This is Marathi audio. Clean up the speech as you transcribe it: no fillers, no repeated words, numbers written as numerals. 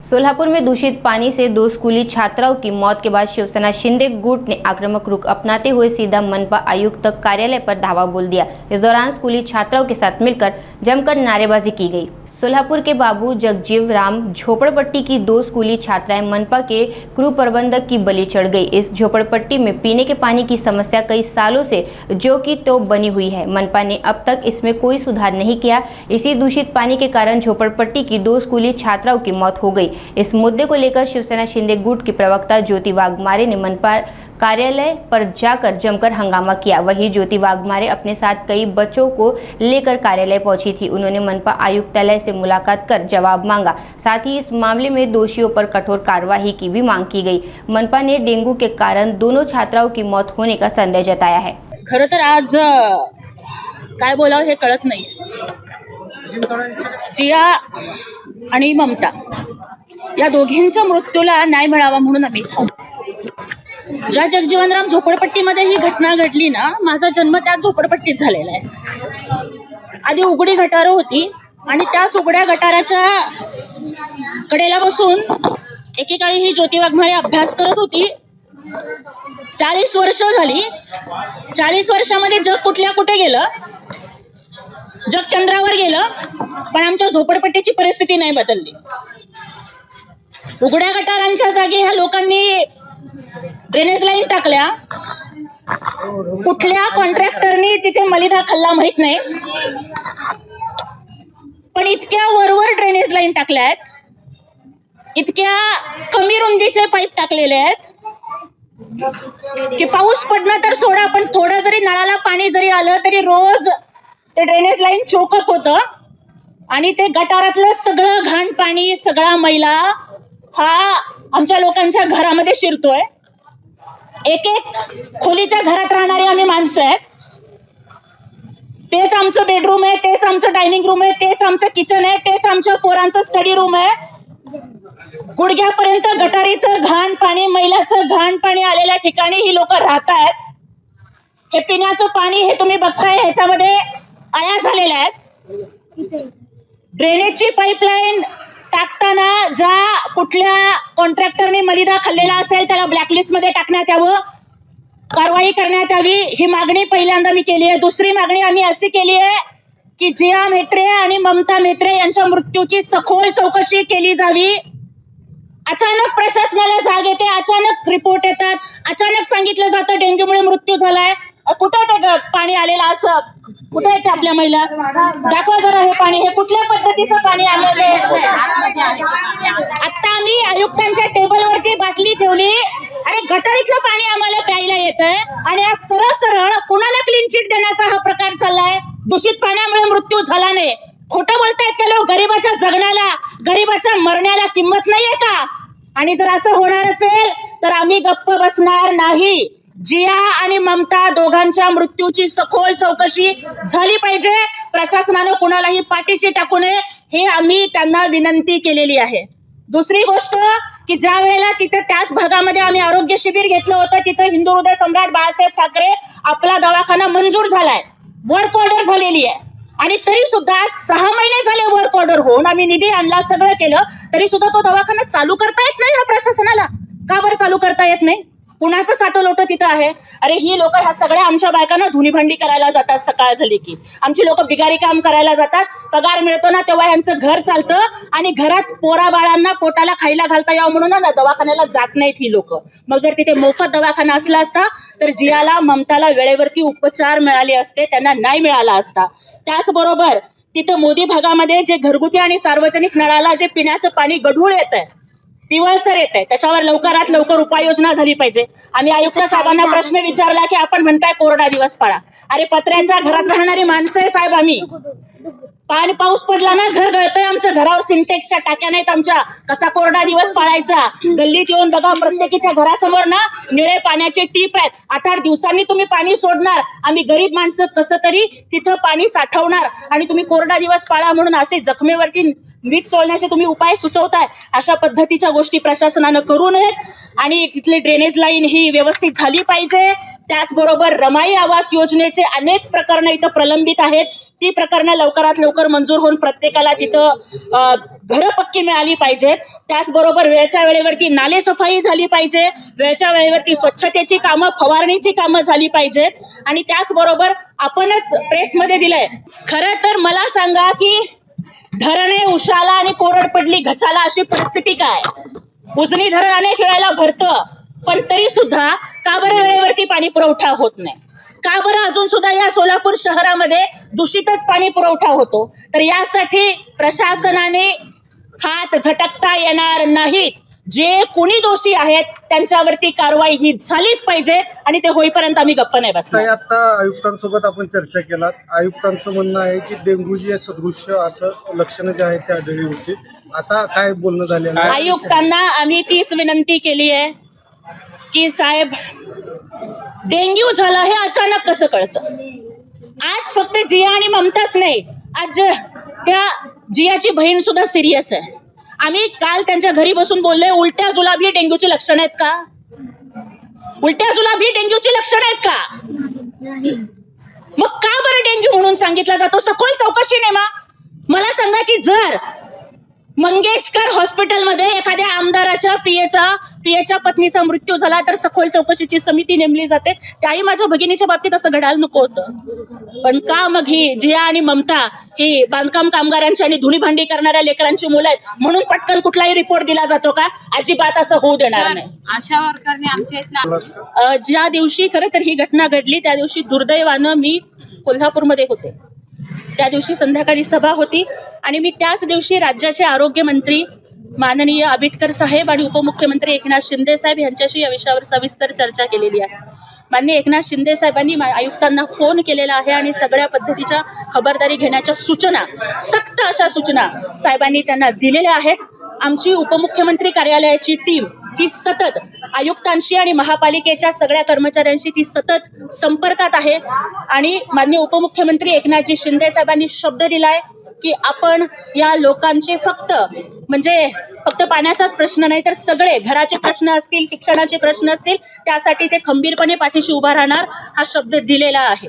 सोलापुर में दूषित पानी से दो स्कूली छात्राओं की मौत के बाद शिवसेना शिंदे गुट ने आक्रामक रुख अपनाते हुए सीधा मनपा आयुक्त कार्यालय पर धावा बोल दिया। इस दौरान स्कूली छात्राओं के साथ मिलकर जमकर नारेबाजी की गई। सोलापुर के बाबू जगजीव राम झोपड़पट्टी की दो स्कूली छात्राएं मनपा के क्रू प्रबंधक की बलि चढ़ गई। इस झोपड़पट्टी में पीने के पानी की समस्या कई सालों से जो की तो बनी हुई है। मनपा ने अब तक इसमें कोई सुधार नहीं किया। इसी दूषित पानी के कारण झोपड़पट्टी की दो स्कूली छात्राओं की मौत हो गई। इस मुद्दे को लेकर शिवसेना शिंदे गुट की प्रवक्ता ज्योति वाघमारे ने मनपा कार्यालय पर जाकर जमकर हंगामा किया। वहीं ज्योति वाघमारे अपने साथ कई बच्चों को लेकर कार्यालय पहुंची थी। उन्होंने मनपा आयुक्तालय से मुलाकात कर जवाब मांगा। साथ ही इस मामले में दोषियों पर कठोर कार्रवाई की भी मांग की गई। मनपा ने डेंगू के कारण दोनों छात्राओं की मौत होने का संदेह जताया है। खरं तर आज काय बोलावं हे कळत नाही। जिया आणि ममता या दोघींच्या मृत्यूला न्याय मिळावा म्हणून आम्ही ज्या जगजीवनराम झोपडपट्टीमध्ये ही घटना घडली ना, माझा जन्म त्या झोपडपट्टीत झालेला आहे। आधी उघडी गटारं होती आणि त्याच उघड्या गटाराच्या कडेला बसून एकेकाळी ही ज्योती वाघमारे अभ्यास करत होती। 40 वर्ष झाली। 40 वर्षामध्ये जग कुठल्या कुठे गेलं, जग चंद्रावर गेलं, पण आमच्या झोपडपट्टीची परिस्थिती नाही बदलली। उघड्या गटारांच्या जागी ह्या लोकांनी ड्रेनेज लाईन टाकल्या। कुठल्या कॉन्ट्रॅक्टरनी तिथे मलिदा खाल्ला माहित नाही, पण इतक्या वरवर ड्रेनेज लाईन टाकल्या आहेत, इतक्या कमी रुंदीचे पाईप टाकलेले आहेत की पाऊस पडणं तर सोडा, पण थोडं जरी नळाला पाणी जरी आलं तरी रोज ते ड्रेनेज लाईन चोकअप होतं आणि ते गटारातलं सगळं घाण पाणी, सगळा मैला हा आमच्या लोकांच्या घरामध्ये शिरतोय। एक एक खोलीच्या घरात राहणारे आम्ही माणसं आहेत। तेच आमचं बेडरूम आहे, तेच आमचं डायनिंग रूम आहे, तेच आमचं किचन आहे, तेच आमच्या पोरांचं स्टडी रूम आहे। गुडघ्यापर्यंत गटारीचं घाण पाणी, मैलाचं घाण पाणी आलेल्या ठिकाणी ही लोक राहत आहेत। हे पिण्याचं पाणी हे तुम्ही बघताय, ह्याच्यामध्ये आळ्या झालेल्या आहेत। ड्रेनेजची पाईपलाईन टाकताना ज्या कुठल्या कॉन्ट्रॅक्टरने मलिदा खाल्लेला असेल त्याला ब्लॅकलिस्ट मध्ये टाकण्यात यावं, कारवाई करण्यात यावी, ही मागणी पहिल्यांदा मी केली आहे। दुसरी मागणी आम्ही अशी केली आहे की जिया मेत्रे आणि ममता मेत्रे यांच्या मृत्यूची सखोल चौकशी केली जावी। अचानक प्रशासनाला जाग येते, अचानक रिपोर्ट येतात, अचानक सांगितलं जातं डेंग्यूमुळे मृत्यू झालाय। कुठे ते पाणी आलेलं असं कुठे आहे आपल्या महिला दाखवा जरा हे पाणी, हे कुठल्या पद्धतीचं पाणी आलेलं आहे। आता आम्ही आयुक्तांच्या टेबलवरती बाटली ठेवली, अरे गटारीतलं पाणी आम्हाला प्यायला येतंय आणि आज सरळ सरळ कुणाला क्लीन चिट देण्याचा हा प्रकार चाललाय। दूषित पाण्यामुळे मृत्यू झाला नाही, खोटं बोलतायत का लोक? गरीबाच्या जगण्याला, गरीबाच्या मरण्याला किंमत नाहीये का? आणि जर असं होणार असेल तर आम्ही गप्प बसणार नाही। जिया आणि ममता दोघांच्या मृत्यूची सखोल चौकशी झाली पाहिजे। प्रशासनाने कुणालाही पाठीशी टाकू नये हे आम्ही त्यांना विनंती केलेली आहे। दुसरी गोष्ट की ज्या वेळेला तिथे त्याच भागामध्ये आम्ही आरोग्य शिबिर घेतलं होतं, तिथे हिंदू हृदय सम्राट बाळासाहेब ठाकरे आपला दवाखाना मंजूर झालाय, वर्क ऑर्डर झालेली आहे, आणि तरी सुद्धा 6 महिने झाले वर्क ऑर्डर होऊन, आम्ही निधी आणला, सगळं केलं, तरी सुद्धा तो दवाखाना चालू करता येत नाही। ह्या प्रशासनाला का बरं चालू करता येत नाही? कुणाचं साठं लोट तिथं आहे? अरे ही लोक ह्या सगळ्या आमच्या बायकांना धुनीभांडी करायला जातात, सकाळ झाली की आमची लोक बिगारी काम करायला जातात, पगार मिळतो ना तेव्हा यांचं घर चालतं आणि घरात पोरा बाळांना पोटाला खायला घालता यावं म्हणून ना दवाखान्याला जात नाहीत ही लोक। मग जर तिथे मोफत दवाखाना असला असता तर जियाला ममताला वेळेवरती उपचार मिळाले असते, त्यांना न्याय मिळाला असता। त्याचबरोबर तिथं मोदी भागामध्ये जे घरगुती आणि सार्वजनिक नळाला जे पिण्याचं पाणी गढूळ येत आहे, पिवळसर येत आहे, त्याच्यावर लवकरात लवकर उपाययोजना झाली पाहिजे। आम्ही आयुक्त साहेबांना प्रश्न विचारला की आपण म्हणताय कोरडा दिवस पाळा, अरे पत्र्यांच्या घरात राहणारी माणसं आहे साहेब आम्ही। पाणी पाऊस पडला ना घर गळतंय आमचं, घरावर सिंटेक्सच्या टाक्या नाहीत आमच्या, कसा कोरडा दिवस पाळायचा? गल्लीत येऊन बघा, प्रत्येकीच्या घरासमोर ना निळे पाण्याचे टीप आहेत। 8-8 दिवसांनी तुम्ही पाणी सोडणार, आम्ही गरीब माणसं कसं तरी तिथं पाणी साठवणार आणि तुम्ही कोरडा दिवस पाळा म्हणून असे जखमेवरती मीठ चोळण्याचे तुम्ही उपाय सुचवताय। अशा पद्धतीच्या गोष्टी प्रशासनानं करू नयेत आणि तिथले ड्रेनेज लाईन ही व्यवस्थित झाली पाहिजे। त्याचबरोबर रमाई आवास योजनेचे अनेक प्रकरणं इथं प्रलंबित आहेत. ती प्रकरणं लवकरात लवकर मंजूर होऊन प्रत्येकाला तिथं घरं पक्की मिळाली पाहिजेत. त्याचबरोबर वेळच्या वेळेवरती नालेसफाई झाली पाहिजे, वेळच्या वेळेवरती स्वच्छतेची कामं, फवारणीची कामं झाली पाहिजेत. आणि त्याचबरोबर आपणच प्रेसमध्ये दिलंय, खरं तर मला सांगा की धरणे उशाला आणि कोरड पडली घशाला अशी परिस्थिती काय? उजनी धरण अनेक वेळेला भरतं, पण तरी सुद्धा का बरं वेळेवरती पाणी पुरवठा होत नाही? का बरं अजून सुद्धा या सोलापूर शहरामध्ये दूषितच पाणी पुरवठा होतो? तर यासाठी प्रशासनाने हात झटकता येणार नाहीत. जे कोणी दोषी आहेत त्यांच्यावरती कारवाई ही झालीच पाहिजे आणि ते होईपर्यंत आम्ही गप्प नाही बसणार. आता आयुक्तांसोबत आपण चर्चा केला. आयुक्तांचं म्हणणं आहे की डेंग्यूची सदृश्य असं लक्षणं जे आहेत ते आढळली होती. आता काय बोलणं झालं? आयुक्तांना आम्ही तीच विनंती केली आहे की साहेब, डेंग्यू झालं हे अचानक कसं कळतं? आज फक्त जिया आणि ममताच नाही, आज त्या जियाची बहीण सुद्धा सिरियस आहे. आम्ही काल त्यांच्या घरी बसून बोललोय, उलट्या जुलाबी डेंग्यूची लक्षणं आहेत का? उलट्या जुलाबी डेंग्यूची लक्षणं आहेत का? मग का बरं डेंग्यू म्हणून सांगितला जातो? सखोल चौकशी नेमा. मला सांगा की जर मंगेशकर हॉस्पिटलमध्ये एखाद्या आमदाराच्या पीएच्या पत्नीचा मृत्यू झाला तर सखोल चौकशीची समिती नेमली जाते. त्याही माझ्या भगिनीच्या बाबतीत असं घडायला नको होतं. पण का मग ही जिया आणि ममता ही बांधकाम कामगारांची आणि धुणी भांडी करणाऱ्या लेकरांची मुलं आहेत म्हणून पटकन कुठलाही रिपोर्ट दिला जातो का? अजिबात असं होऊ देणार नाही. आशा वर्करने आमच्या इथला ज्या दिवशी खरं तर ही घटना घडली त्या दिवशी दुर्दैवानं मी कोल्हापूरमध्ये होते. त्या दिवशी संध्याकाळी सभा होती आणि मी त्याच दिवशी राज्याचे आरोग्यमंत्री माननीय आबिटकर साहेब आणि उपमुख्यमंत्री एकनाथ शिंदे साहेब यांच्याशी या विषयावर सविस्तर चर्चा केलेली आहे. माननीय एकनाथ शिंदे साहेबांनी आयुक्तांना फोन केलेला आहे आणि सगळ्या पद्धतीच्या खबरदारी घेण्याच्या सूचना, सक्त अशा सूचना साहेबांनी त्यांना दिलेल्या आहेत. आमची उपमुख्यमंत्री कार्यालयाची टीम ही सतत आयुक्तांशी आणि महापालिकेच्या सगळ्या कर्मचाऱ्यांशी ती सतत संपर्कात आहे आणि माननीय उपमुख्यमंत्री एकनाथजी शिंदे साहेबांनी शब्द दिलाय की आपण या लोकांचे फक्त पाण्याचाच प्रश्न नाही तर सगळे घराचे प्रश्न असतील, शिक्षणाचे प्रश्न असतील, त्यासाठी ते खंबीरपणे पाठीशी उभा राहणार हा शब्द दिलेला आहे.